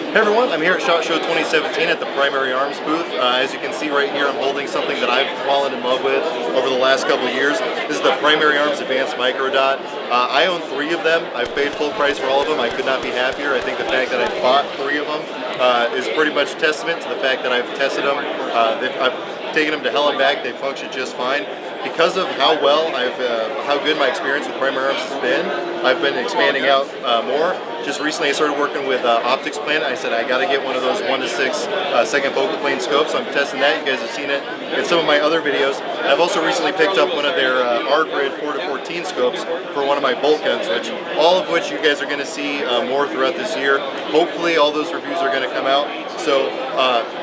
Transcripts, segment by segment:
Hey everyone, I'm here at SHOT Show 2017 at the Primary Arms booth. As you can see right here, I'm holding something that I've fallen in love with over the last couple of years. This is the Primary Arms Advanced Micro Dot. I own 3 of them. I've paid full price for all of them. I could not be happier. I think the fact that I bought 3 of them is pretty much testament to the fact that I've tested them. I've taken them to hell and back. They function just fine. Because of how good my experience with Primary Arms has been, I've been expanding out more. Just recently I started working with Optics Plan. I said I got to get one of those 1 to 6 second focal plane scopes. So I'm testing that. You guys have seen it in some of my other videos. And I've also recently picked up one of their R-Grid 4 to 14 scopes for one of my bolt guns, all of which you guys are going to see more throughout this year. Hopefully all those reviews are going to come out. So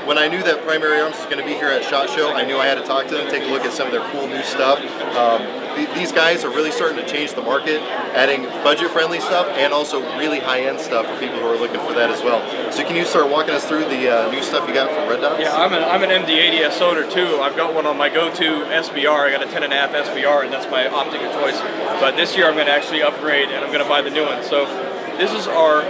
when I knew that Primary Arms was going to be here at SHOT Show, I knew I had to talk to them, take a look at some of their cool new stuff. These guys are really starting to change the market, adding budget-friendly stuff and also really high-end stuff for people who are looking for that as well. So can you start walking us through the new stuff you got from Red Dots? Yeah, I'm an MD80S owner too. I've got one on my go-to SBR. I got a 10.5 SBR, and that's my Optical choice. But this year I'm going to actually upgrade, and I'm going to buy the new one. So this is our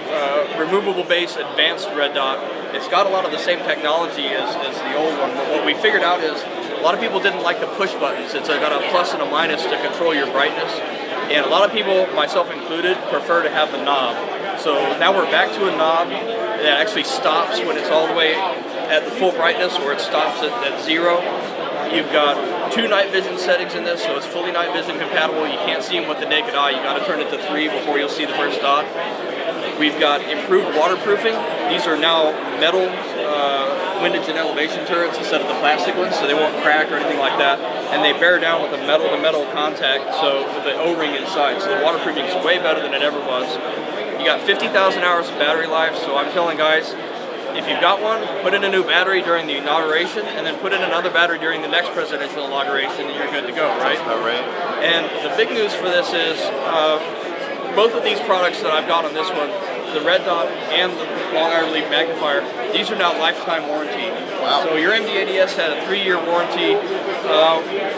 removable base advanced Red Dot. It's got a lot of the same technology as the old one. But what we figured out is a lot of people didn't like the push buttons. It's got a plus and a minus to control your brightness. And a lot of people, myself included, prefer to have the knob. So now we're back to a knob that actually stops when it's all the way at the full brightness, or it stops at 0. You've got 2 night vision settings in this, so it's fully night vision compatible. You can't see them with the naked eye. You got to turn it to 3 before you'll see the first dot. We've got improved waterproofing. These are now metal windage and elevation turrets instead of the plastic ones, so they won't crack or anything like that. And they bear down with a metal-to-metal contact, so with the O-ring inside. So the waterproofing is way better than it ever was. You got 50,000 hours of battery life, so I'm telling guys, if you've got one, put in a new battery during the inauguration, and then put in another battery during the next presidential inauguration, and you're good to go, right? That's about right. And the big news for this is both of these products that I've got on this one, the Red Dot and the Long Iron Leaf Magnifier, these are now lifetime warranty. Wow. So your MD80S had a 3-year warranty.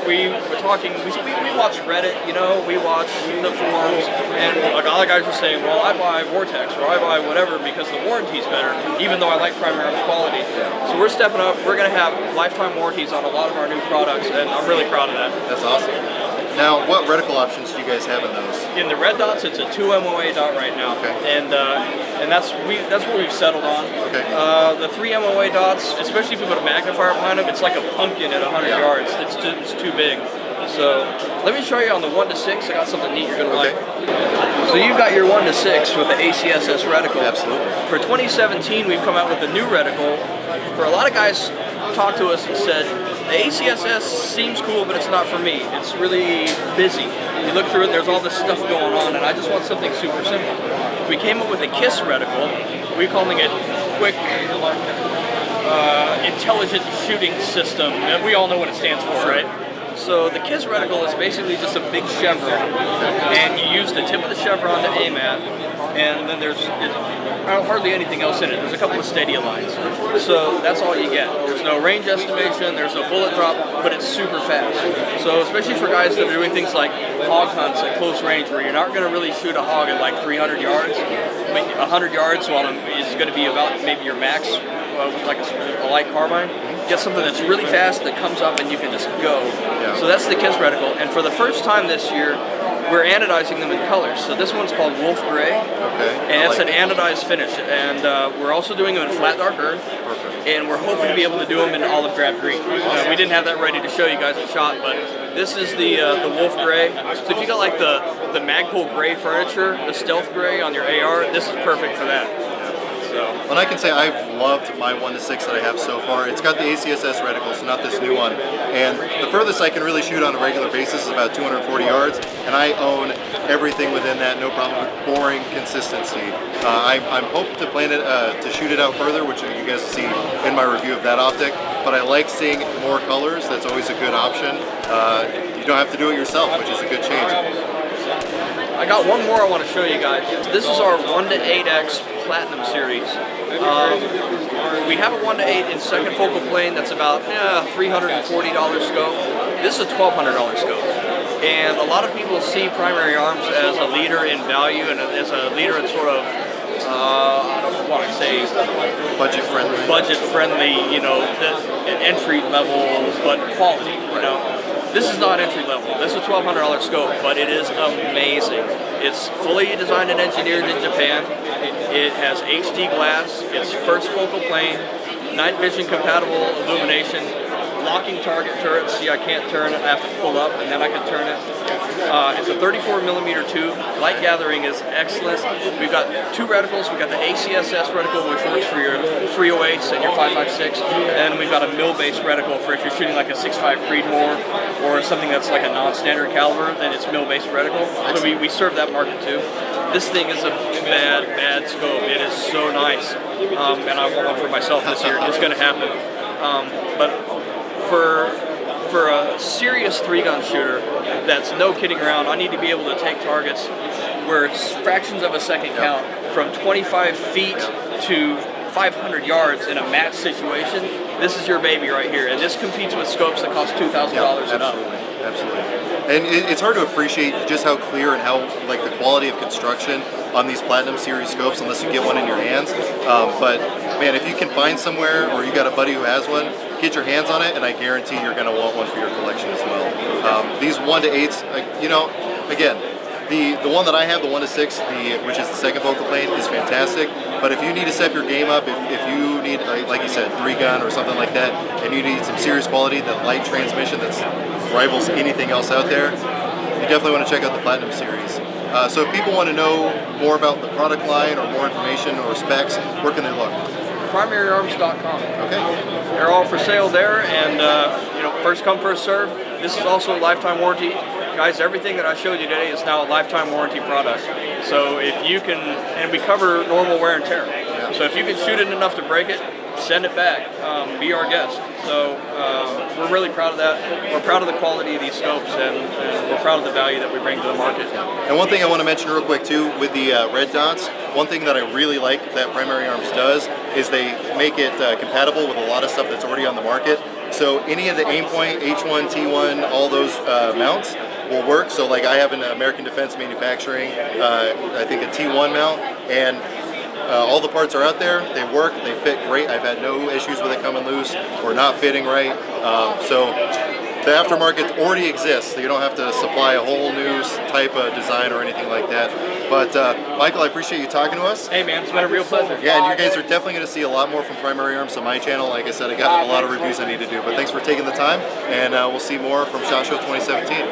We were talking, we watch Reddit, you know, we watch the forums, and a lot of guys were saying, well, I buy Vortex or I buy whatever because the warranty's better, even though I like Primary Arms quality. So we're stepping up. We're going to have lifetime warranties on a lot of our new products, and I'm really proud of that. That's awesome. Now, what reticle options do you guys have in those? In the Red Dots, it's a 2 MOA dot right now, okay. And that's what we've settled on. Okay. The 3 MOA dots, especially if you put a magnifier behind them, it's like a pumpkin at 100 yards. It's too big. So let me show you on the 1 to 6. I got something neat you're gonna like. So you've got your 1 to 6 with the ACSS reticle. Absolutely. For 2017, we've come out with a new reticle. For a lot of guys, talked to us and said, the ACSS seems cool, but it's not for me. It's really busy. You look through it, there's all this stuff going on, and I just want something super simple. We came up with a KISS reticle. We're calling it Quick Intelligent Shooting System. We all know what it stands for, right? So the KISS reticle is basically just a big chevron, and you use the tip of the chevron to aim at, and then there's hardly anything else in it. There's a couple of stadia lines. So that's all you get. There's no range estimation, there's no bullet drop, but it's super fast. So especially for guys that are doing things like hog hunts at close range, where you're not going to really shoot a hog at like 300 yards, 100 yards is going to be about maybe your max with like a light carbine. Get something that's really fast that comes up and you can just go. Yeah. So that's the KISS reticle. And for the first time this year, we're anodizing them in colors. So this one's called Wolf Gray, and it's an anodized finish. And we're also doing them in flat dark earth. Perfect. And we're hoping to be able to do them in olive drab green. We didn't have that ready to show you guys at SHOT, but this is the Wolf Gray. So if you got like the Magpul gray furniture, the stealth gray on your AR, this is perfect for that. Well, I can say I've loved my 1 to 6 that I have so far. It's got the ACSS reticle, so not this new one. And the furthest I can really shoot on a regular basis is about 240 yards, and I own everything within that, no problem with boring consistency. I'm hoping to plan it to shoot it out further, which you guys will see in my review of that optic. But I like seeing more colors. That's always a good option. You don't have to do it yourself, which is a good change. I got one more I want to show you guys. This is our 1 to 8X Platinum series. We have a 1 to 8 in second focal plane that's about $340 scope. This is a $1,200 scope. And a lot of people see Primary Arms as a leader in value and as a leader in sort of I don't want to say Budget friendly. budget friendly, you know, entry level, but quality, you know. This is not entry level. This is a $1,200 scope, but it is amazing. It's fully designed and engineered in Japan. It has HD glass. It's first focal plane, night vision compatible illumination, locking target turret. See, I can't turn it. I have to pull up, and then I can turn it. It's a 34mm tube. Light gathering is excellent. We've got two reticles. We've got the ACSS reticle, which works for your 308s and your 5.56, and then we've got a mill-based reticle for if you're shooting like a 6.5 Creedmoor or something that's like a non-standard caliber, then it's mill-based reticle. So we serve that market too. This thing is a bad scope. It is so nice, and I want one for myself this year. It's going to happen. But for a serious 3-gun shooter that's no kidding around, I need to be able to take targets where it's fractions of a second count from 25 feet to 500 yards in a match situation. This is your baby right here, and this competes with scopes that cost $2,000 and up. Absolutely. And it's hard to appreciate just how clear and how like the quality of construction on these Platinum Series scopes unless you get one in your hands. But man, if you can find somewhere or you got a buddy who has one, get your hands on it, and I guarantee you're going to want one for your collection as well. These 1 to 8s, you know, again, the one that I have, the 1 to 6, which is the second focal plane, is fantastic. But if you need to step your game up, if you need, like you said, 3-gun or something like that, and you need some serious quality, that light transmission that rivals anything else out there, you definitely want to check out the Platinum Series. So if people want to know more about the product line or more information or specs, where can they look? PrimaryArms.com. Okay. They're all for sale there, and you know, first come, first serve. This is also a lifetime warranty. Guys, everything that I showed you today is now a lifetime warranty product. So if you can, and we cover normal wear and tear. Yeah. So if you can shoot it enough to break it, send it back. Be our guest. So we're really proud of that. We're proud of the quality of these scopes, and we're proud of the value that we bring to the market. And one thing I want to mention real quick too, with the red dots, one thing that I really like that Primary Arms does is they make it compatible with a lot of stuff that's already on the market. So any of the Aimpoint, H1, T1, all those mounts will work. So like I have an American Defense Manufacturing, I think a T1 mount, and all the parts are out there. They work, they fit great. I've had no issues with it coming loose or not fitting right. So the aftermarket already exists, so you don't have to supply a whole new type of design or anything like that. But Michael, I appreciate you talking to us. Hey man, it's been a real pleasure. Yeah, and you guys are definitely going to see a lot more from Primary Arms on my channel. Like I said, I got a lot of reviews I need to do, but thanks for taking the time, and we'll see more from SHOT Show 2017.